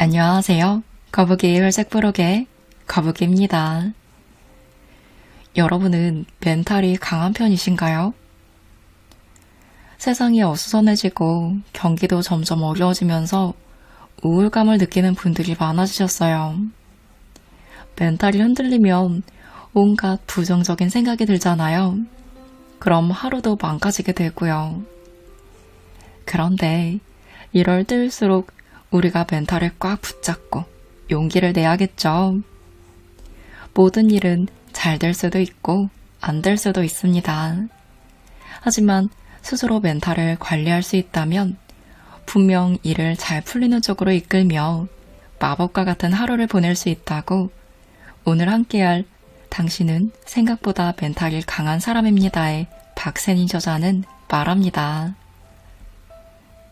안녕하세요. 거북이 회색 부록의 거북이입니다. 여러분은 멘탈이 강한 편이신가요? 세상이 어수선해지고 경기도 점점 어려워지면서 우울감을 느끼는 분들이 많아지셨어요. 멘탈이 흔들리면 온갖 부정적인 생각이 들잖아요. 그럼 하루도 망가지게 되고요. 그런데 이럴 때일수록 우리가 멘탈을 꽉 붙잡고 용기를 내야겠죠. 모든 일은 잘 될 수도 있고 안 될 수도 있습니다. 하지만 스스로 멘탈을 관리할 수 있다면 분명 일을 잘 풀리는 쪽으로 이끌며 마법과 같은 하루를 보낼 수 있다고 오늘 함께할 당신은 생각보다 멘탈이 강한 사람입니다의 박세니 저자는 말합니다.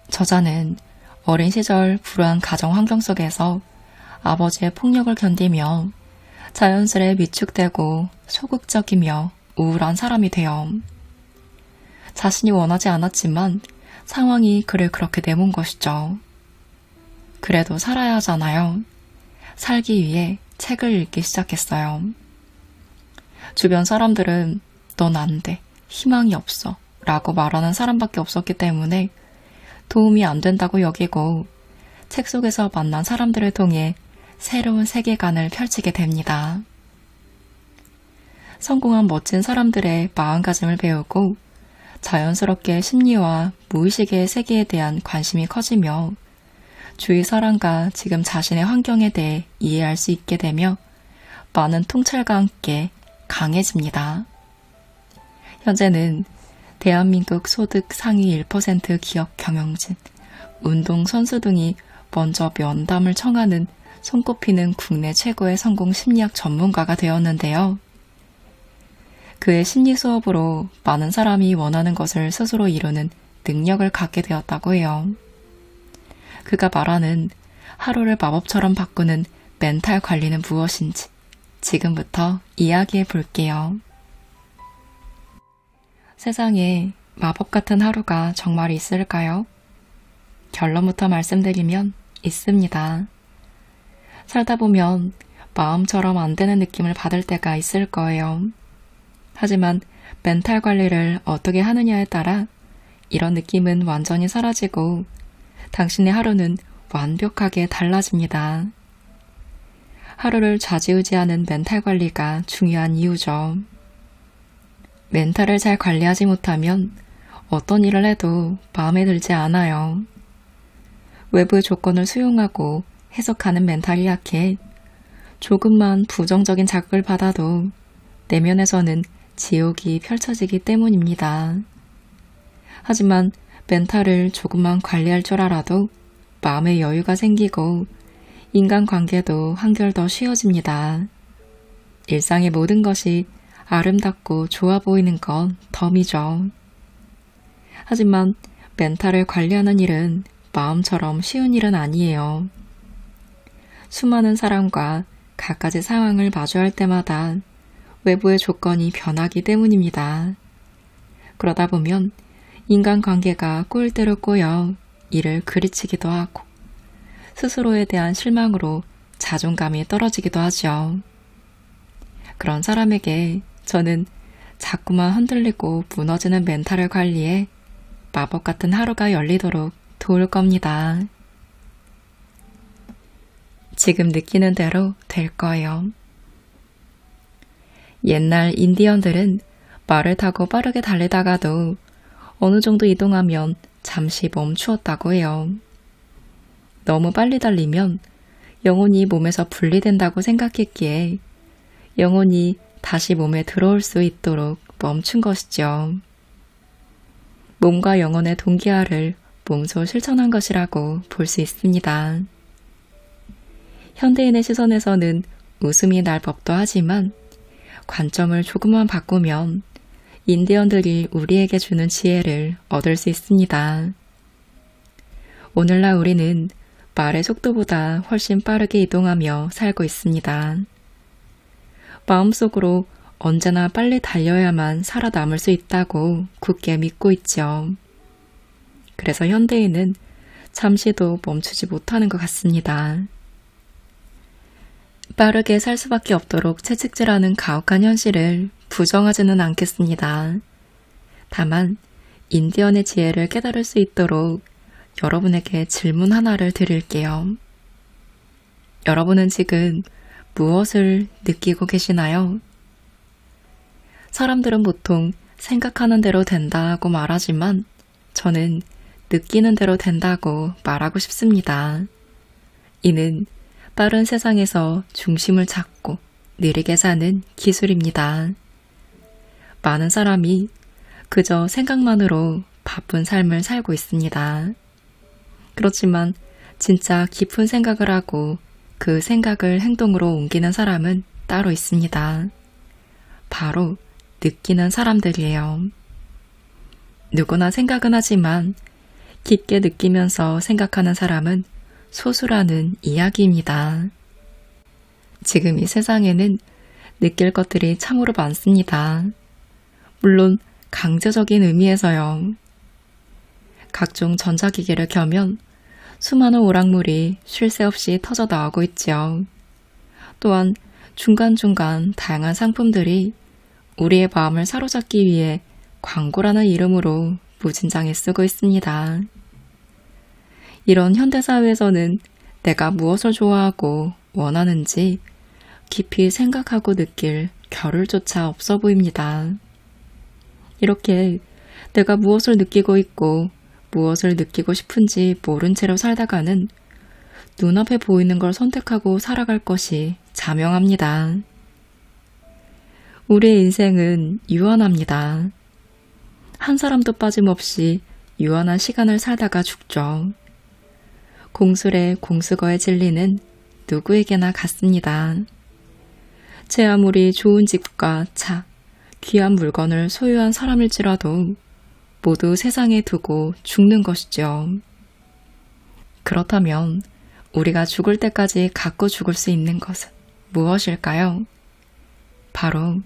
저자는 어린 시절 불우한 가정 환경 속에서 아버지의 폭력을 견디며 자연스레 위축되고 소극적이며 우울한 사람이 되어 자신이 원하지 않았지만 상황이 그를 그렇게 내몬 것이죠. 그래도 살아야 하잖아요. 살기 위해 책을 읽기 시작했어요. 주변 사람들은 넌 안 돼, 희망이 없어 라고 말하는 사람밖에 없었기 때문에 도움이 안 된다고 여기고 책 속에서 만난 사람들을 통해 새로운 세계관을 펼치게 됩니다. 성공한 멋진 사람들의 마음가짐을 배우고 자연스럽게 심리와 무의식의 세계에 대한 관심이 커지며 주위 사람과 지금 자신의 환경에 대해 이해할 수 있게 되며 많은 통찰과 함께 강해집니다. 현재는 대한민국 소득 상위 1% 기업 경영진, 운동선수 등이 먼저 면담을 청하는 손꼽히는 국내 최고의 성공 심리학 전문가가 되었는데요. 그의 심리 수업으로 많은 사람이 원하는 것을 스스로 이루는 능력을 갖게 되었다고 해요. 그가 말하는 하루를 마법처럼 바꾸는 멘탈 관리는 무엇인지 지금부터 이야기해 볼게요. 세상에 마법 같은 하루가 정말 있을까요? 결론부터 말씀드리면 있습니다. 살다 보면 마음처럼 안 되는 느낌을 받을 때가 있을 거예요. 하지만 멘탈 관리를 어떻게 하느냐에 따라 이런 느낌은 완전히 사라지고 당신의 하루는 완벽하게 달라집니다. 하루를 좌지우지하는 멘탈 관리가 중요한 이유죠. 멘탈을 잘 관리하지 못하면 어떤 일을 해도 마음에 들지 않아요. 외부의 조건을 수용하고 해석하는 멘탈이 약해 조금만 부정적인 자극을 받아도 내면에서는 지옥이 펼쳐지기 때문입니다. 하지만 멘탈을 조금만 관리할 줄 알아도 마음의 여유가 생기고 인간관계도 한결 더 쉬워집니다. 일상의 모든 것이 아름답고 좋아 보이는 건 덤이죠. 하지만 멘탈을 관리하는 일은 마음처럼 쉬운 일은 아니에요. 수많은 사람과 갖가지 상황을 마주할 때마다 외부의 조건이 변하기 때문입니다. 그러다 보면 인간관계가 꼬일 대로 꼬여 이를 그르치기도 하고 스스로에 대한 실망으로 자존감이 떨어지기도 하죠. 그런 사람에게 저는 자꾸만 흔들리고 무너지는 멘탈을 관리해 마법 같은 하루가 열리도록 도울 겁니다. 지금 느끼는 대로 될 거예요. 옛날 인디언들은 말을 타고 빠르게 달리다가도 어느 정도 이동하면 잠시 멈추었다고 해요. 너무 빨리 달리면 영혼이 몸에서 분리된다고 생각했기에 영혼이 다시 몸에 들어올 수 있도록 멈춘 것이죠. 몸과 영혼의 동기화를 몸소 실천한 것이라고 볼 수 있습니다. 현대인의 시선에서는 웃음이 날 법도 하지만 관점을 조금만 바꾸면 인디언들이 우리에게 주는 지혜를 얻을 수 있습니다. 오늘날 우리는 말의 속도보다 훨씬 빠르게 이동하며 살고 있습니다. 마음속으로 언제나 빨리 달려야만 살아남을 수 있다고 굳게 믿고 있죠. 그래서 현대인은 잠시도 멈추지 못하는 것 같습니다. 빠르게 살 수밖에 없도록 채찍질하는 가혹한 현실을 부정하지는 않겠습니다. 다만 인디언의 지혜를 깨달을 수 있도록 여러분에게 질문 하나를 드릴게요. 여러분은 지금 무엇을 느끼고 계시나요? 사람들은 보통 생각하는 대로 된다고 말하지만 저는 느끼는 대로 된다고 말하고 싶습니다. 이는 빠른 세상에서 중심을 잡고 느리게 사는 기술입니다. 많은 사람이 그저 생각만으로 바쁜 삶을 살고 있습니다. 그렇지만 진짜 깊은 생각을 하고 그 생각을 행동으로 옮기는 사람은 따로 있습니다. 바로 느끼는 사람들이에요. 누구나 생각은 하지만 깊게 느끼면서 생각하는 사람은 소수라는 이야기입니다. 지금 이 세상에는 느낄 것들이 참으로 많습니다. 물론 강제적인 의미에서요. 각종 전자기기를 켜면 수많은 오락물이 쉴 새 없이 터져 나오고 있지요. 또한 중간중간 다양한 상품들이 우리의 마음을 사로잡기 위해 광고라는 이름으로 무진장에 쓰고 있습니다. 이런 현대사회에서는 내가 무엇을 좋아하고 원하는지 깊이 생각하고 느낄 겨를조차 없어 보입니다. 이렇게 내가 무엇을 느끼고 있고 무엇을 느끼고 싶은지 모른 채로 살다가는 눈앞에 보이는 걸 선택하고 살아갈 것이 자명합니다. 우리의 인생은 유한합니다. 한 사람도 빠짐없이 유한한 시간을 살다가 죽죠. 공술의 공수거의 진리는 누구에게나 같습니다. 제 아무리 좋은 집과 차, 귀한 물건을 소유한 사람일지라도 모두 세상에 두고 죽는 것이죠. 그렇다면 우리가 죽을 때까지 갖고 죽을 수 있는 것은 무엇일까요? 바로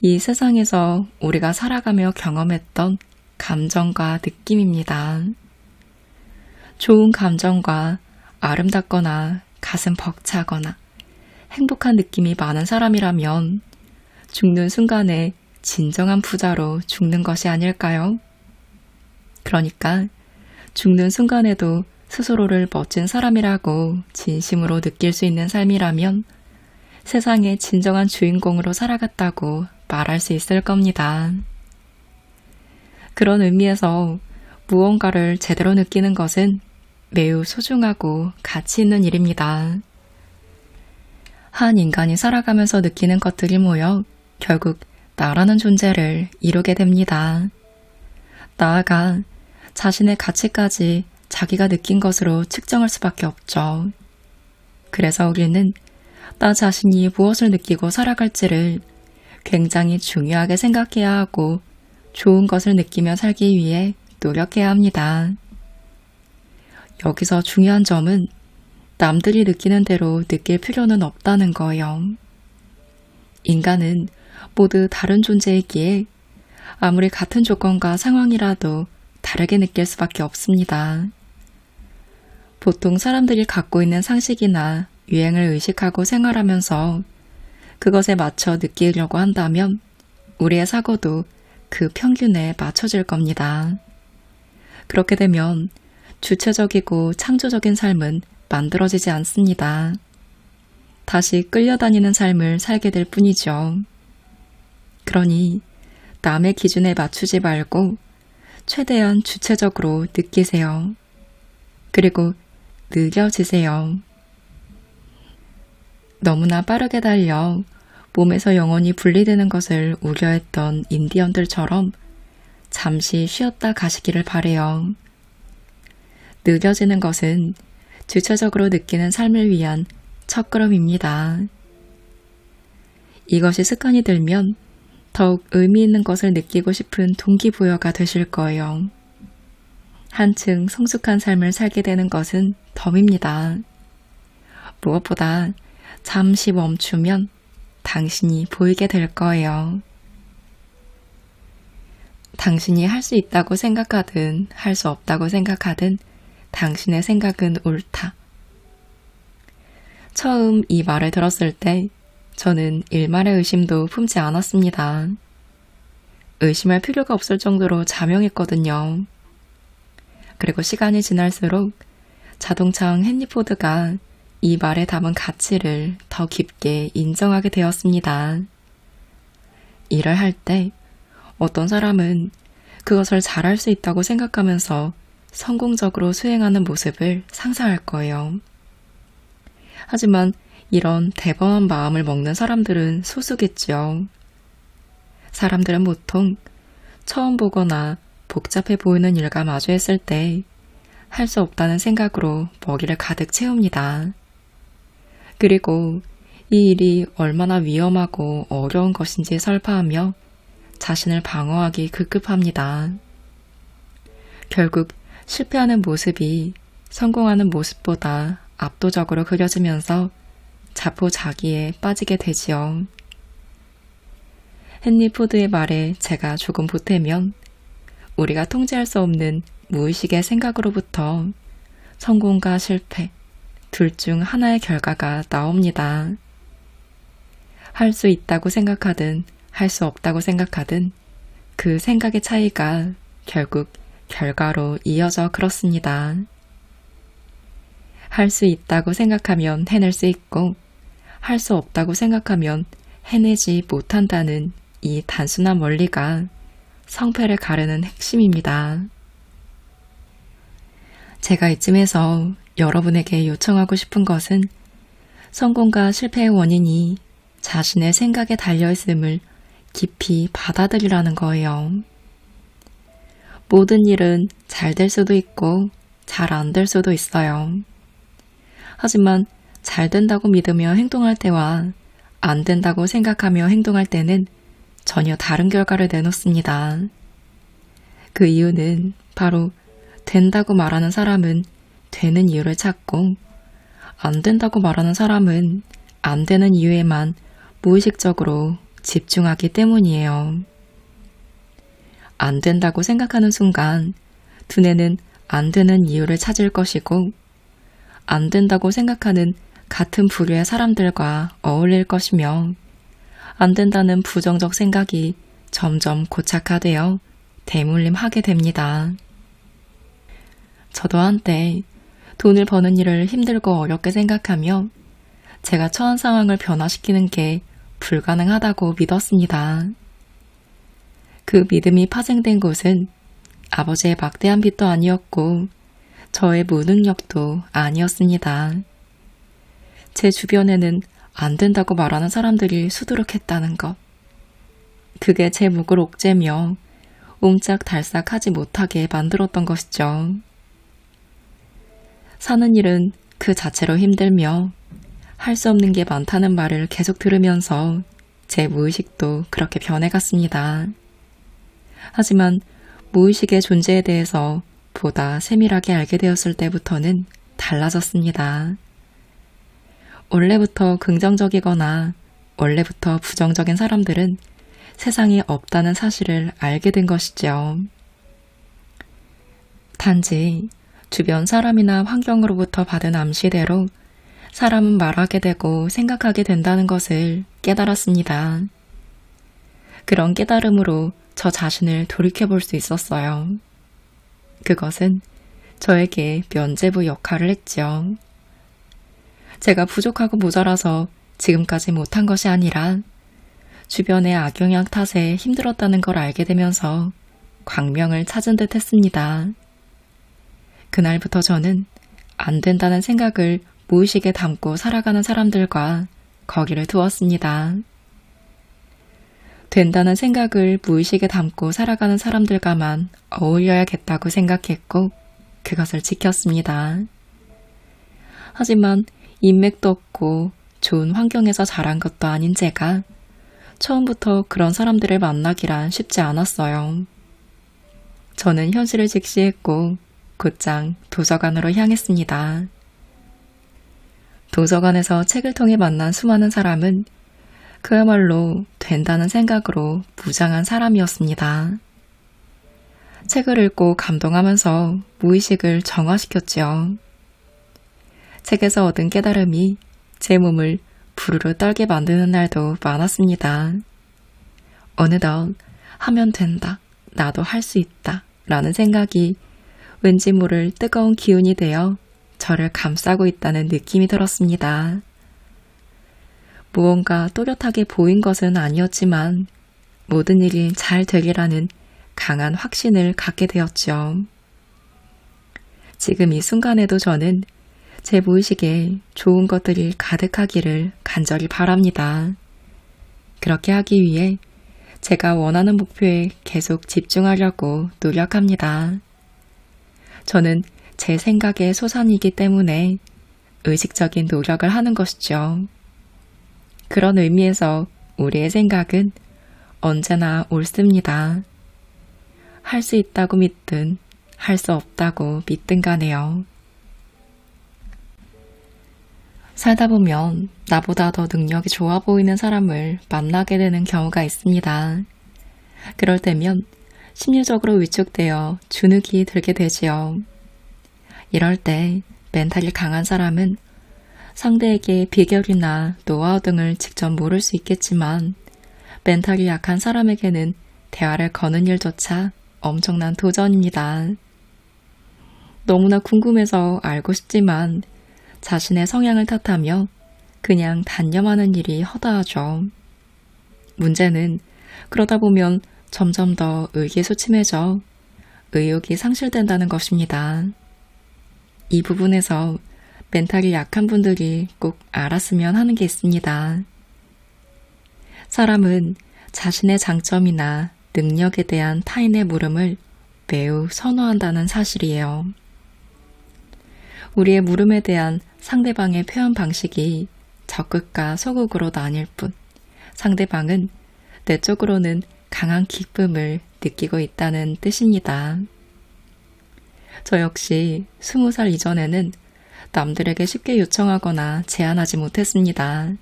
이 세상에서 우리가 살아가며 경험했던 감정과 느낌입니다. 좋은 감정과 아름답거나 가슴 벅차거나 행복한 느낌이 많은 사람이라면 죽는 순간에 진정한 부자로 죽는 것이 아닐까요? 그러니까 죽는 순간에도 스스로를 멋진 사람이라고 진심으로 느낄 수 있는 삶이라면 세상의 진정한 주인공으로 살아갔다고 말할 수 있을 겁니다. 그런 의미에서 무언가를 제대로 느끼는 것은 매우 소중하고 가치 있는 일입니다. 한 인간이 살아가면서 느끼는 것들이 모여 결국 나라는 존재를 이루게 됩니다. 나아가 자신의 가치까지 자기가 느낀 것으로 측정할 수밖에 없죠. 그래서 우리는 나 자신이 무엇을 느끼고 살아갈지를 굉장히 중요하게 생각해야 하고 좋은 것을 느끼며 살기 위해 노력해야 합니다. 여기서 중요한 점은 남들이 느끼는 대로 느낄 필요는 없다는 거예요. 인간은 모두 다른 존재이기에 아무리 같은 조건과 상황이라도 다르게 느낄 수밖에 없습니다. 보통 사람들이 갖고 있는 상식이나 유행을 의식하고 생활하면서 그것에 맞춰 느끼려고 한다면 우리의 사고도 그 평균에 맞춰질 겁니다. 그렇게 되면 주체적이고 창조적인 삶은 만들어지지 않습니다. 다시 끌려다니는 삶을 살게 될 뿐이죠. 그러니 남의 기준에 맞추지 말고 최대한 주체적으로 느끼세요. 그리고 느껴지세요. 너무나 빠르게 달려 몸에서 영혼이 분리되는 것을 우려했던 인디언들처럼 잠시 쉬었다 가시기를 바래요. 느껴지는 것은 주체적으로 느끼는 삶을 위한 첫걸음입니다. 이것이 습관이 들면 더욱 의미 있는 것을 느끼고 싶은 동기부여가 되실 거예요. 한층 성숙한 삶을 살게 되는 것은 덤입니다. 무엇보다 잠시 멈추면 당신이 보이게 될 거예요. 당신이 할 수 있다고 생각하든 할 수 없다고 생각하든 당신의 생각은 옳다. 처음 이 말을 들었을 때 저는 일말의 의심도 품지 않았습니다. 의심할 필요가 없을 정도로 자명했거든요. 그리고 시간이 지날수록 자동차왕 헨리 포드가 이 말에 담은 가치를 더 깊게 인정하게 되었습니다. 일을 할 때 어떤 사람은 그것을 잘할 수 있다고 생각하면서 성공적으로 수행하는 모습을 상상할 거예요. 하지만 이런 대범한 마음을 먹는 사람들은 소수겠지요. 사람들은 보통 처음 보거나 복잡해 보이는 일과 마주했을 때 할 수 없다는 생각으로 먹이를 가득 채웁니다. 그리고 이 일이 얼마나 위험하고 어려운 것인지 설파하며 자신을 방어하기 급급합니다. 결국 실패하는 모습이 성공하는 모습보다 압도적으로 그려지면서 자포자기에 빠지게 되지요. 헨리 포드의 말에 제가 조금 보태면 우리가 통제할 수 없는 무의식의 생각으로부터 성공과 실패, 둘 중 하나의 결과가 나옵니다. 할 수 있다고 생각하든 할 수 없다고 생각하든 그 생각의 차이가 결국 결과로 이어져 그렇습니다. 할 수 있다고 생각하면 해낼 수 있고 할 수 없다고 생각하면 해내지 못한다는 이 단순한 원리가 성패를 가르는 핵심입니다. 제가 이쯤에서 여러분에게 요청하고 싶은 것은 성공과 실패의 원인이 자신의 생각에 달려있음을 깊이 받아들이라는 거예요. 모든 일은 잘 될 수도 있고 잘 안 될 수도 있어요. 하지만 잘 된다고 믿으며 행동할 때와 안 된다고 생각하며 행동할 때는 전혀 다른 결과를 내놓습니다. 그 이유는 바로 된다고 말하는 사람은 되는 이유를 찾고 안 된다고 말하는 사람은 안 되는 이유에만 무의식적으로 집중하기 때문이에요. 안 된다고 생각하는 순간 두뇌는 안 되는 이유를 찾을 것이고 안 된다고 생각하는 같은 부류의 사람들과 어울릴 것이며 안 된다는 부정적 생각이 점점 고착화되어 대물림하게 됩니다. 저도 한때 돈을 버는 일을 힘들고 어렵게 생각하며 제가 처한 상황을 변화시키는 게 불가능하다고 믿었습니다. 그 믿음이 파생된 곳은 아버지의 막대한 빚도 아니었고 저의 무능력도 아니었습니다. 제 주변에는 안 된다고 말하는 사람들이 수두룩했다는 것. 그게 제 목을 옥죄며 옴짝달싹하지 못하게 만들었던 것이죠. 사는 일은 그 자체로 힘들며 할 수 없는 게 많다는 말을 계속 들으면서 제 무의식도 그렇게 변해갔습니다. 하지만 무의식의 존재에 대해서 보다 세밀하게 알게 되었을 때부터는 달라졌습니다. 원래부터 긍정적이거나 원래부터 부정적인 사람들은 세상에 없다는 사실을 알게 된 것이죠. 단지 주변 사람이나 환경으로부터 받은 암시대로 사람은 말하게 되고 생각하게 된다는 것을 깨달았습니다. 그런 깨달음으로 저 자신을 돌이켜볼 수 있었어요. 그것은 저에게 면죄부 역할을 했죠. 제가 부족하고 모자라서 지금까지 못한 것이 아니라 주변의 악영향 탓에 힘들었다는 걸 알게 되면서 광명을 찾은 듯 했습니다. 그날부터 저는 안 된다는 생각을 무의식에 담고 살아가는 사람들과 거리를 두었습니다. 된다는 생각을 무의식에 담고 살아가는 사람들과만 어울려야겠다고 생각했고 그것을 지켰습니다. 하지만 인맥도 없고 좋은 환경에서 자란 것도 아닌 제가 처음부터 그런 사람들을 만나기란 쉽지 않았어요. 저는 현실을 직시했고 곧장 도서관으로 향했습니다. 도서관에서 책을 통해 만난 수많은 사람은 그야말로 된다는 생각으로 무장한 사람이었습니다. 책을 읽고 감동하면서 무의식을 정화시켰지요. 책에서 얻은 깨달음이 제 몸을 부르르 떨게 만드는 날도 많았습니다. 어느덧 하면 된다, 나도 할 수 있다 라는 생각이 왠지 모를 뜨거운 기운이 되어 저를 감싸고 있다는 느낌이 들었습니다. 무언가 또렷하게 보인 것은 아니었지만 모든 일이 잘 되리라는 강한 확신을 갖게 되었죠. 지금 이 순간에도 저는 제 무의식에 좋은 것들이 가득하기를 간절히 바랍니다. 그렇게 하기 위해 제가 원하는 목표에 계속 집중하려고 노력합니다. 저는 제 생각의 소산이기 때문에 의식적인 노력을 하는 것이죠. 그런 의미에서 우리의 생각은 언제나 옳습니다. 할 수 있다고 믿든 할 수 없다고 믿든 간에요. 살다 보면 나보다 더 능력이 좋아 보이는 사람을 만나게 되는 경우가 있습니다. 그럴 때면 심리적으로 위축되어 주눅이 들게 되지요. 이럴 때 멘탈이 강한 사람은 상대에게 비결이나 노하우 등을 직접 모를 수 있겠지만 멘탈이 약한 사람에게는 대화를 거는 일조차 엄청난 도전입니다. 너무나 궁금해서 알고 싶지만 자신의 성향을 탓하며 그냥 단념하는 일이 허다하죠. 문제는 그러다 보면 점점 더 의기소침해져 의욕이 상실된다는 것입니다. 이 부분에서 멘탈이 약한 분들이 꼭 알았으면 하는 게 있습니다. 사람은 자신의 장점이나 능력에 대한 타인의 물음을 매우 선호한다는 사실이에요. 우리의 물음에 대한 상대방의 표현 방식이 적극과 소극으로 나뉠 뿐 상대방은 내적으로는 강한 기쁨을 느끼고 있다는 뜻입니다. 저 역시 20살 이전에는 남들에게 쉽게 요청하거나 제안하지 못했습니다.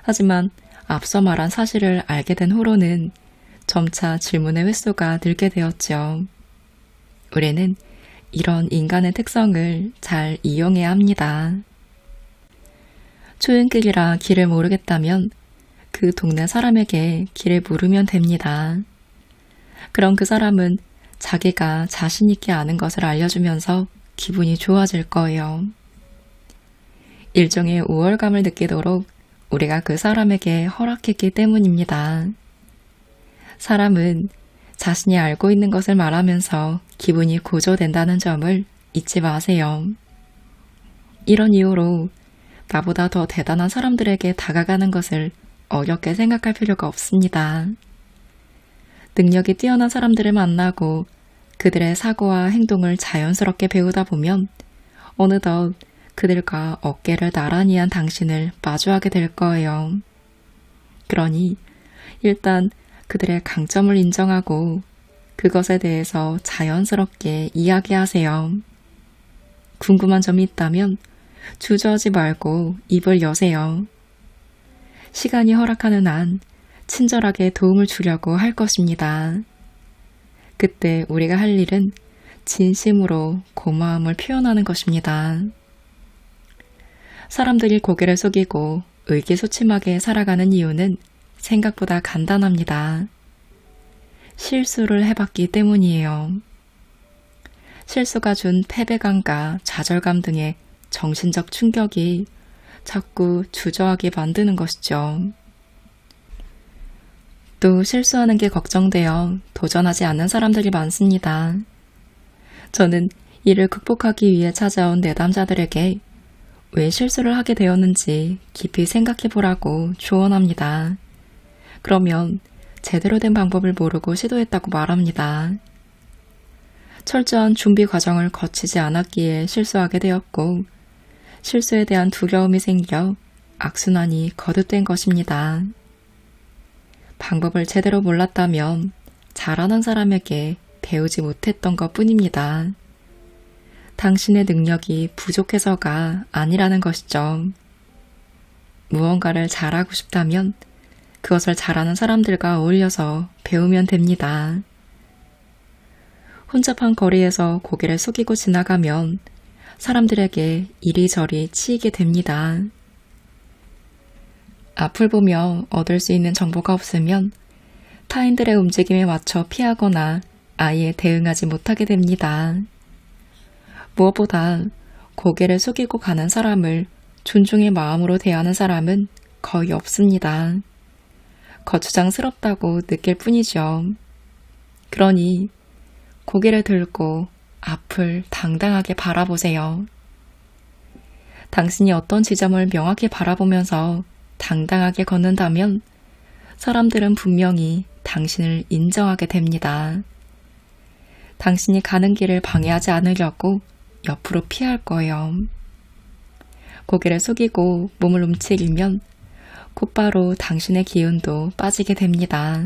하지만 앞서 말한 사실을 알게 된 후로는 점차 질문의 횟수가 늘게 되었죠. 우리는 이런 인간의 특성을 잘 이용해야 합니다. 초행길이라 길을 모르겠다면 그 동네 사람에게 길을 물으면 됩니다. 그럼 그 사람은 자기가 자신 있게 아는 것을 알려주면서 기분이 좋아질 거예요. 일종의 우월감을 느끼도록 우리가 그 사람에게 허락했기 때문입니다. 사람은 자신이 알고 있는 것을 말하면서 기분이 고조된다는 점을 잊지 마세요. 이런 이유로 나보다 더 대단한 사람들에게 다가가는 것을 어렵게 생각할 필요가 없습니다. 능력이 뛰어난 사람들을 만나고 그들의 사고와 행동을 자연스럽게 배우다 보면 어느덧 그들과 어깨를 나란히 한 당신을 마주하게 될 거예요. 그러니 일단 그들의 강점을 인정하고 그것에 대해서 자연스럽게 이야기하세요. 궁금한 점이 있다면 주저하지 말고 입을 여세요. 시간이 허락하는 한 친절하게 도움을 주려고 할 것입니다. 그때 우리가 할 일은 진심으로 고마움을 표현하는 것입니다. 사람들이 고개를 숙이고 의기소침하게 살아가는 이유는 생각보다 간단합니다. 실수를 해봤기 때문이에요. 실수가 준 패배감과 좌절감 등의 정신적 충격이 자꾸 주저하게 만드는 것이죠. 또 실수하는 게 걱정되어 도전하지 않는 사람들이 많습니다. 저는 이를 극복하기 위해 찾아온 내담자들에게 왜 실수를 하게 되었는지 깊이 생각해 보라고 조언합니다. 그러면 제대로 된 방법을 모르고 시도했다고 말합니다. 철저한 준비 과정을 거치지 않았기에 실수하게 되었고 실수에 대한 두려움이 생겨 악순환이 거듭된 것입니다. 방법을 제대로 몰랐다면 잘하는 사람에게 배우지 못했던 것 뿐입니다. 당신의 능력이 부족해서가 아니라는 것이죠. 무언가를 잘하고 싶다면 그것을 잘하는 사람들과 어울려서 배우면 됩니다. 혼잡한 거리에서 고개를 숙이고 지나가면 사람들에게 이리저리 치이게 됩니다. 앞을 보며 얻을 수 있는 정보가 없으면 타인들의 움직임에 맞춰 피하거나 아예 대응하지 못하게 됩니다. 무엇보다 고개를 숙이고 가는 사람을 존중의 마음으로 대하는 사람은 거의 없습니다. 거추장스럽다고 느낄 뿐이죠. 그러니 고개를 들고 앞을 당당하게 바라보세요. 당신이 어떤 지점을 명확히 바라보면서 당당하게 걷는다면 사람들은 분명히 당신을 인정하게 됩니다. 당신이 가는 길을 방해하지 않으려고 옆으로 피할 거예요. 고개를 숙이고 몸을 움츠리면 곧바로 당신의 기운도 빠지게 됩니다.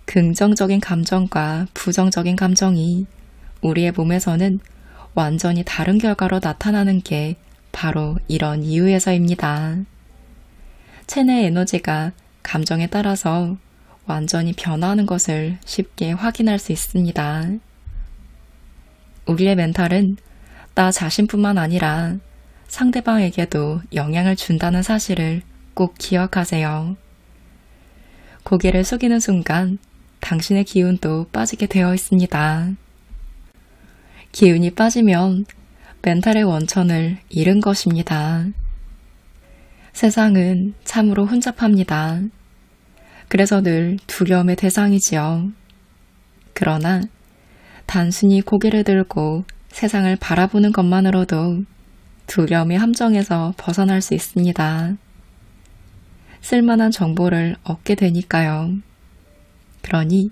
긍정적인 감정과 부정적인 감정이 우리의 몸에서는 완전히 다른 결과로 나타나는 게 바로 이런 이유에서입니다. 체내 에너지가 감정에 따라서 완전히 변화하는 것을 쉽게 확인할 수 있습니다. 우리의 멘탈은 나 자신뿐만 아니라 상대방에게도 영향을 준다는 사실을 꼭 기억하세요. 고개를 숙이는 순간 당신의 기운도 빠지게 되어 있습니다. 기운이 빠지면 멘탈의 원천을 잃은 것입니다. 세상은 참으로 혼잡합니다. 그래서 늘 두려움의 대상이지요. 그러나 단순히 고개를 들고 세상을 바라보는 것만으로도 두려움의 함정에서 벗어날 수 있습니다. 쓸만한 정보를 얻게 되니까요. 그러니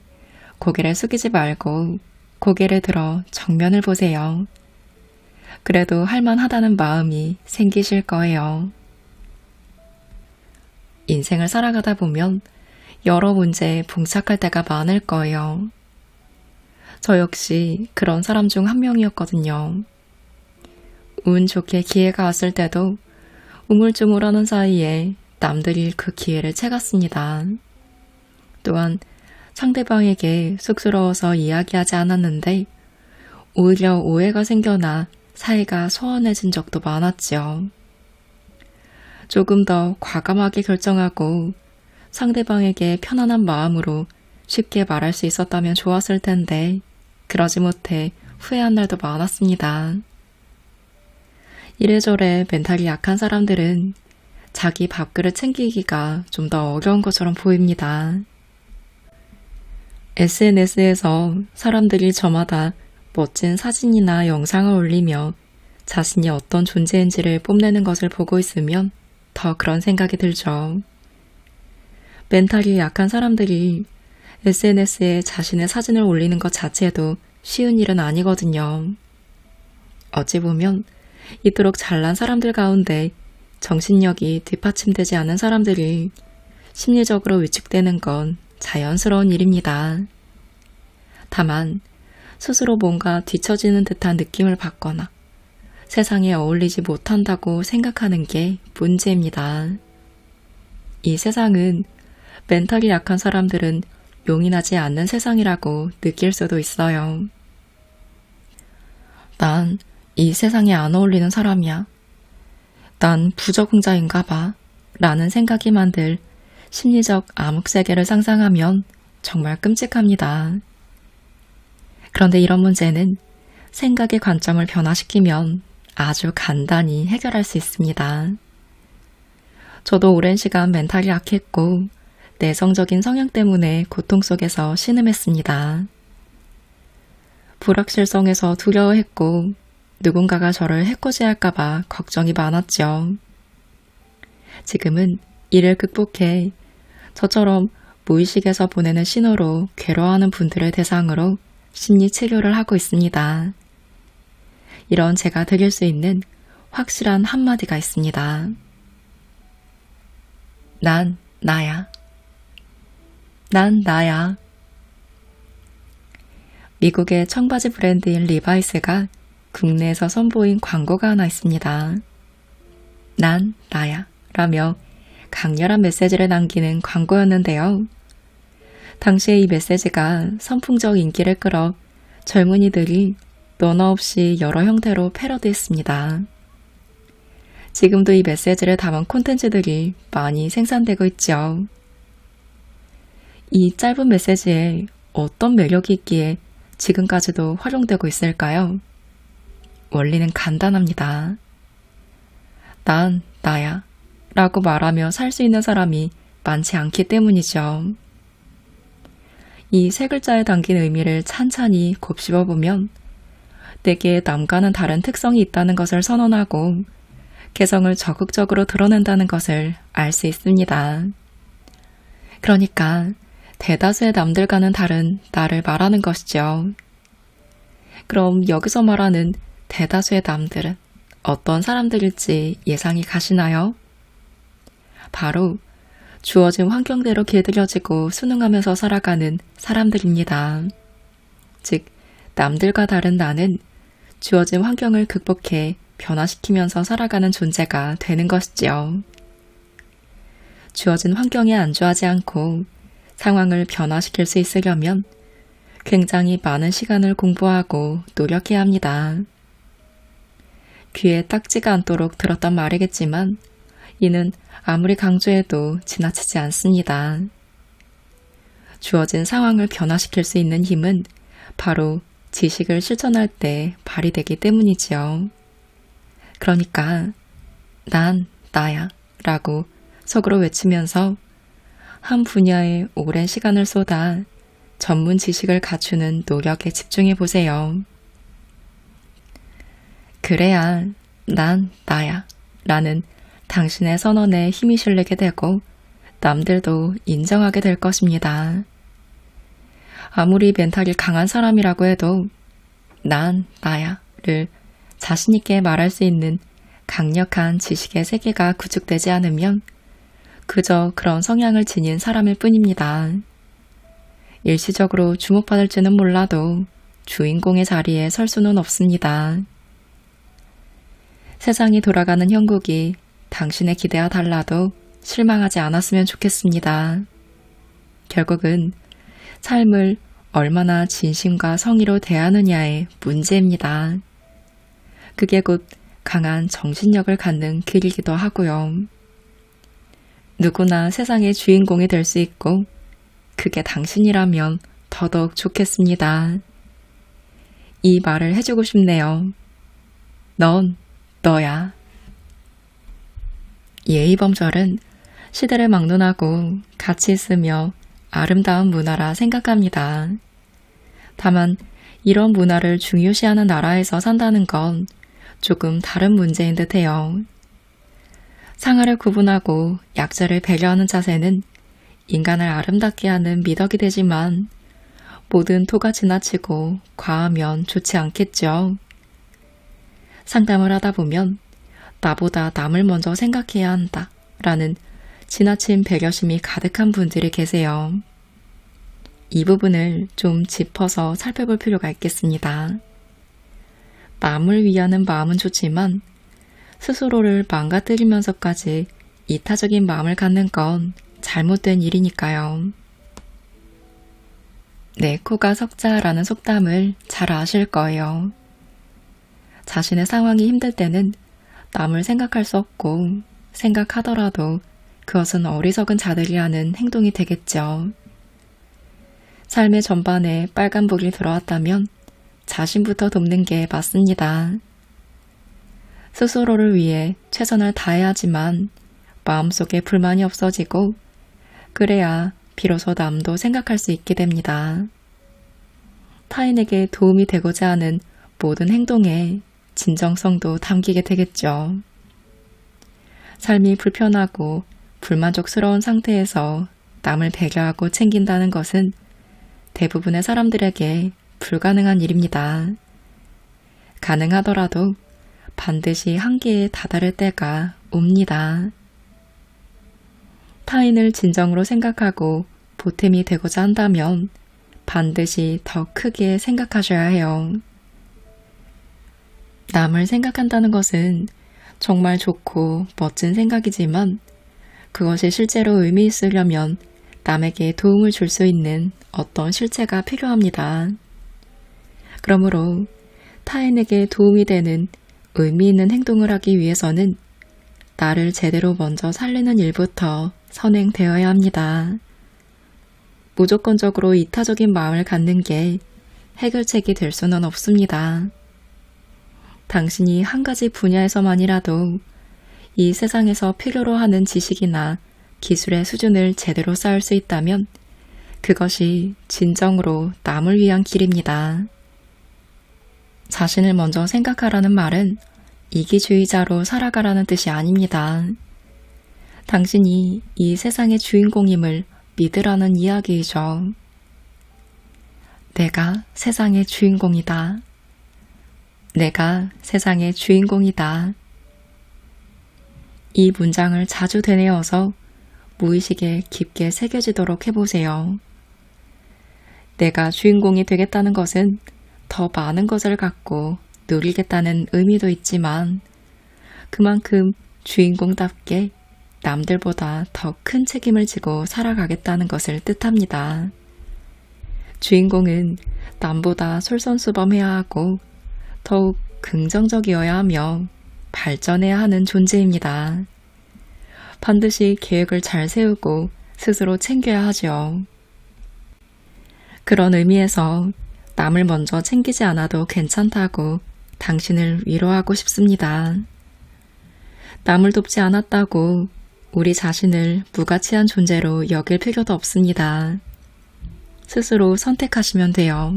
고개를 숙이지 말고 고개를 들어 정면을 보세요. 그래도 할만하다는 마음이 생기실 거예요. 인생을 살아가다 보면 여러 문제에 봉착할 때가 많을 거예요. 저 역시 그런 사람 중 한 명이었거든요. 운 좋게 기회가 왔을 때도 우물쭈물하는 사이에 남들이 그 기회를 채갔습니다. 또한 상대방에게 쑥스러워서 이야기하지 않았는데 오히려 오해가 생겨나 사이가 소원해진 적도 많았지요. 조금 더 과감하게 결정하고 상대방에게 편안한 마음으로 쉽게 말할 수 있었다면 좋았을 텐데 그러지 못해 후회한 날도 많았습니다. 이래저래 멘탈이 약한 사람들은 자기 밥그릇 챙기기가 좀 더 어려운 것처럼 보입니다. SNS에서 사람들이 저마다 멋진 사진이나 영상을 올리며 자신이 어떤 존재인지를 뽐내는 것을 보고 있으면 더 그런 생각이 들죠. 멘탈이 약한 사람들이 SNS에 자신의 사진을 올리는 것 자체도 쉬운 일은 아니거든요. 어찌 보면 이토록 잘난 사람들 가운데 정신력이 뒷받침되지 않은 사람들이 심리적으로 위축되는 건 자연스러운 일입니다. 다만 스스로 뭔가 뒤처지는 듯한 느낌을 받거나 세상에 어울리지 못한다고 생각하는 게 문제입니다. 이 세상은 멘탈이 약한 사람들은 용인하지 않는 세상이라고 느낄 수도 있어요. 난 이 세상에 안 어울리는 사람이야. 난 부적응자인가 봐. 라는 생각이 만들 심리적 암흑세계를 상상하면 정말 끔찍합니다. 그런데 이런 문제는 생각의 관점을 변화시키면 아주 간단히 해결할 수 있습니다. 저도 오랜 시간 멘탈이 약했고 내성적인 성향 때문에 고통 속에서 신음했습니다. 불확실성에서 두려워했고 누군가가 저를 해코지할까봐 걱정이 많았죠. 지금은 이를 극복해 저처럼 무의식에서 보내는 신호로 괴로워하는 분들을 대상으로 심리 치료를 하고 있습니다. 이런 제가 드릴 수 있는 확실한 한마디가 있습니다. 난 나야. 난 나야. 미국의 청바지 브랜드인 리바이스가 국내에서 선보인 광고가 하나 있습니다. 난 나야 라며 강렬한 메시지를 남기는 광고였는데요. 당시에 이 메시지가 선풍적 인기를 끌어 젊은이들이 면허 없이 여러 형태로 패러디했습니다. 지금도 이 메시지를 담은 콘텐츠들이 많이 생산되고 있죠. 이 짧은 메시지에 어떤 매력이 있기에 지금까지도 활용되고 있을까요? 원리는 간단합니다. 난 나야 라고 말하며 살 수 있는 사람이 많지 않기 때문이죠. 이 세 글자에 담긴 의미를 찬찬히 곱씹어보면 내게 남과는 다른 특성이 있다는 것을 선언하고 개성을 적극적으로 드러낸다는 것을 알 수 있습니다. 그러니까 대다수의 남들과는 다른 나를 말하는 것이죠. 그럼 여기서 말하는 대다수의 남들은 어떤 사람들일지 예상이 가시나요? 바로 주어진 환경대로 길들여지고 순응하면서 살아가는 사람들입니다. 즉, 남들과 다른 나는 주어진 환경을 극복해 변화시키면서 살아가는 존재가 되는 것이지요. 주어진 환경에 안주하지 않고 상황을 변화시킬 수 있으려면 굉장히 많은 시간을 공부하고 노력해야 합니다. 귀에 딱지가 않도록 들었단 말이겠지만 이는 아무리 강조해도 지나치지 않습니다. 주어진 상황을 변화시킬 수 있는 힘은 바로 지식을 실천할 때 발휘되기 때문이지요. 그러니까 난 나야 라고 속으로 외치면서 한 분야에 오랜 시간을 쏟아 전문 지식을 갖추는 노력에 집중해 보세요. 그래야 난 나야 라는 당신의 선언에 힘이 실리게 되고 남들도 인정하게 될 것입니다. 아무리 멘탈이 강한 사람이라고 해도 난 나야를 자신있게 말할 수 있는 강력한 지식의 세계가 구축되지 않으면 그저 그런 성향을 지닌 사람일 뿐입니다. 일시적으로 주목받을지는 몰라도 주인공의 자리에 설 수는 없습니다. 세상이 돌아가는 형국이 당신의 기대와 달라도 실망하지 않았으면 좋겠습니다. 결국은 삶을 얼마나 진심과 성의로 대하느냐의 문제입니다. 그게 곧 강한 정신력을 갖는 길이기도 하고요. 누구나 세상의 주인공이 될 수 있고 그게 당신이라면 더더욱 좋겠습니다. 이 말을 해주고 싶네요. 넌 너야. 예의범절은 시대를 막론하고 가치 있으며 아름다운 문화라 생각합니다. 다만 이런 문화를 중요시하는 나라에서 산다는 건 조금 다른 문제인 듯해요. 상하를 구분하고 약자를 배려하는 자세는 인간을 아름답게 하는 미덕이 되지만 모든 토가 지나치고 과하면 좋지 않겠죠. 상담을 하다 보면 나보다 남을 먼저 생각해야 한다 라는 지나친 배려심이 가득한 분들이 계세요. 이 부분을 좀 짚어서 살펴볼 필요가 있겠습니다. 남을 위하는 마음은 좋지만 스스로를 망가뜨리면서까지 이타적인 마음을 갖는 건 잘못된 일이니까요. 내 코가 석자라는 속담을 잘 아실 거예요. 자신의 상황이 힘들 때는 남을 생각할 수 없고 생각하더라도 그것은 어리석은 자들이 하는 행동이 되겠죠. 삶의 전반에 빨간불이 들어왔다면 자신부터 돕는 게 맞습니다. 스스로를 위해 최선을 다해야 하지만 마음속에 불만이 없어지고 그래야 비로소 남도 생각할 수 있게 됩니다. 타인에게 도움이 되고자 하는 모든 행동에 진정성도 담기게 되겠죠. 삶이 불편하고 불만족스러운 상태에서 남을 배려하고 챙긴다는 것은 대부분의 사람들에게 불가능한 일입니다. 가능하더라도 반드시 한계에 다다를 때가 옵니다. 타인을 진정으로 생각하고 보탬이 되고자 한다면 반드시 더 크게 생각하셔야 해요. 남을 생각한다는 것은 정말 좋고 멋진 생각이지만 그것이 실제로 의미 있으려면 남에게 도움을 줄 수 있는 어떤 실체가 필요합니다. 그러므로 타인에게 도움이 되는 의미 있는 행동을 하기 위해서는 나를 제대로 먼저 살리는 일부터 선행되어야 합니다. 무조건적으로 이타적인 마음을 갖는 게 해결책이 될 수는 없습니다. 당신이 한 가지 분야에서만이라도 이 세상에서 필요로 하는 지식이나 기술의 수준을 제대로 쌓을 수 있다면 그것이 진정으로 남을 위한 길입니다. 자신을 먼저 생각하라는 말은 이기주의자로 살아가라는 뜻이 아닙니다. 당신이 이 세상의 주인공임을 믿으라는 이야기이죠. 내가 세상의 주인공이다. 내가 세상의 주인공이다. 이 문장을 자주 되뇌어서 무의식에 깊게 새겨지도록 해보세요. 내가 주인공이 되겠다는 것은 더 많은 것을 갖고 누리겠다는 의미도 있지만 그만큼 주인공답게 남들보다 더 큰 책임을 지고 살아가겠다는 것을 뜻합니다. 주인공은 남보다 솔선수범해야 하고 더욱 긍정적이어야 하며 발전해야 하는 존재입니다. 반드시 계획을 잘 세우고 스스로 챙겨야 하죠. 그런 의미에서 남을 먼저 챙기지 않아도 괜찮다고 당신을 위로하고 싶습니다. 남을 돕지 않았다고 우리 자신을 무가치한 존재로 여길 필요도 없습니다. 스스로 선택하시면 돼요.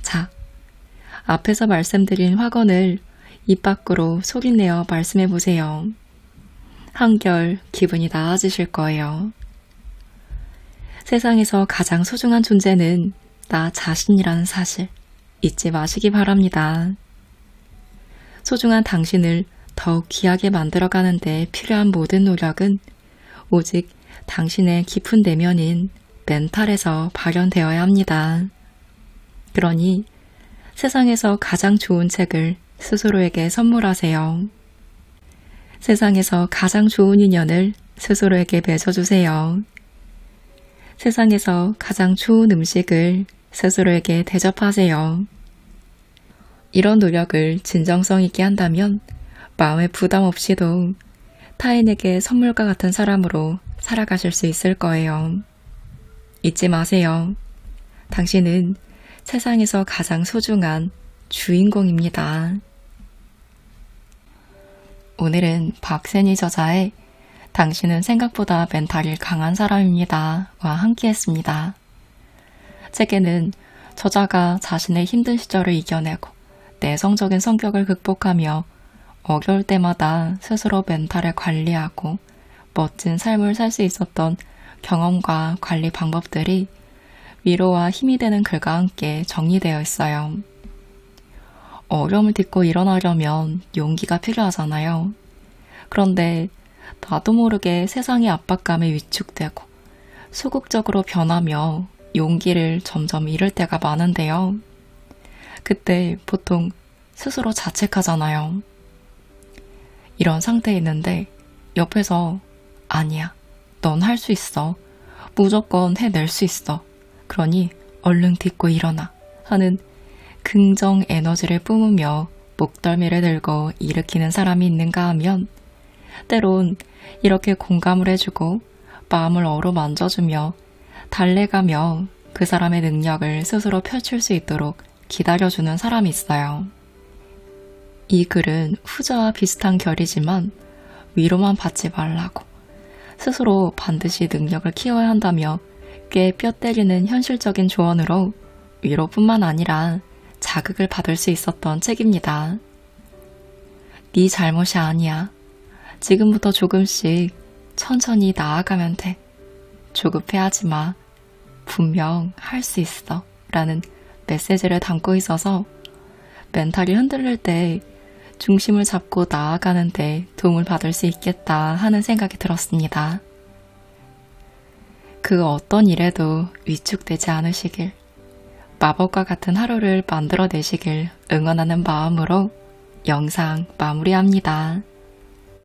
자, 앞에서 말씀드린 확언을 입 밖으로 소리내어 말씀해 보세요. 한결 기분이 나아지실 거예요. 세상에서 가장 소중한 존재는 나 자신이라는 사실 잊지 마시기 바랍니다. 소중한 당신을 더욱 귀하게 만들어가는 데 필요한 모든 노력은 오직 당신의 깊은 내면인 멘탈에서 발현되어야 합니다. 그러니 세상에서 가장 좋은 책을 스스로에게 선물하세요. 세상에서 가장 좋은 인연을 스스로에게 맺어주세요. 세상에서 가장 좋은 음식을 스스로에게 대접하세요. 이런 노력을 진정성 있게 한다면 마음의 부담 없이도 타인에게 선물과 같은 사람으로 살아가실 수 있을 거예요. 잊지 마세요. 당신은 세상에서 가장 소중한 주인공입니다. 오늘은 박세니 저자의 당신은 생각보다 멘탈이 강한 사람입니다 와 함께 했습니다. 책에는 저자가 자신의 힘든 시절을 이겨내고 내성적인 성격을 극복하며 어려울 때마다 스스로 멘탈을 관리하고 멋진 삶을 살 수 있었던 경험과 관리 방법들이 위로와 힘이 되는 글과 함께 정리되어 있어요. 어려움을 딛고 일어나려면 용기가 필요하잖아요. 그런데 나도 모르게 세상의 압박감에 위축되고 소극적으로 변하며 용기를 점점 잃을 때가 많은데요. 그때 보통 스스로 자책하잖아요. 이런 상태에 있는데 옆에서 아니야, 넌 할 수 있어. 무조건 해낼 수 있어. 그러니 얼른 딛고 일어나 하는 긍정 에너지를 뿜으며 목덜미를 들고 일으키는 사람이 있는가 하면 때론 이렇게 공감을 해주고 마음을 어루만져주며 달래가며 그 사람의 능력을 스스로 펼칠 수 있도록 기다려주는 사람이 있어요. 이 글은 후자와 비슷한 결이지만 위로만 받지 말라고 스스로 반드시 능력을 키워야 한다며 꽤 뼈 때리는 현실적인 조언으로 위로뿐만 아니라 자극을 받을 수 있었던 책입니다. 네 잘못이 아니야. 지금부터 조금씩 천천히 나아가면 돼. 조급해하지 마. 분명 할 수 있어. 라는 메시지를 담고 있어서 멘탈이 흔들릴 때 중심을 잡고 나아가는데 도움을 받을 수 있겠다 하는 생각이 들었습니다. 그 어떤 일에도 위축되지 않으시길, 마법과 같은 하루를 만들어내시길 응원하는 마음으로 영상 마무리합니다.